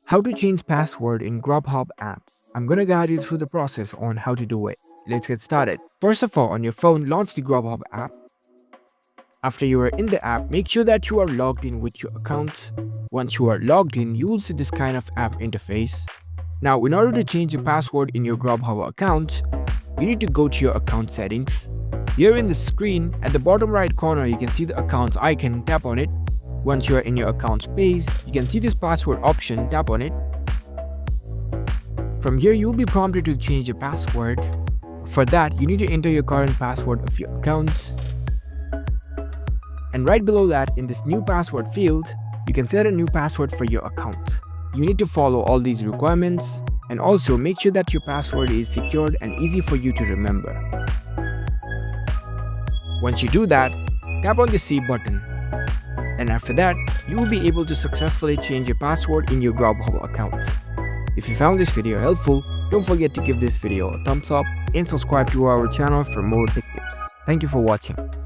How to change password in Grubhub app. I'm gonna guide you through the process on how to do it. Let's get started. First of all, on your phone, launch the Grubhub app. After you are in the app, make sure that you are logged in with your account. Once you are logged in, you will see this kind of app interface. Now, in order to change the password in your Grubhub account, you need to go to your account settings. Here in the screen, at the bottom right corner, you can see the accounts icon. Tap on it. Once you are in your accounts page, you can see this password option. Tap on it. From here, you will be prompted to change your password. For that, you need to enter your current password of your account. And right below that, in this new password field, you can set a new password for your account. You need to follow all these requirements and also make sure that your password is secured and easy for you to remember. Once you do that, tap on the save button. And after that, you will be able to successfully change your password in your Grubhub account. If you found this video helpful, don't forget to give this video a thumbs up and subscribe to our channel for more tech tips. Thank you for watching.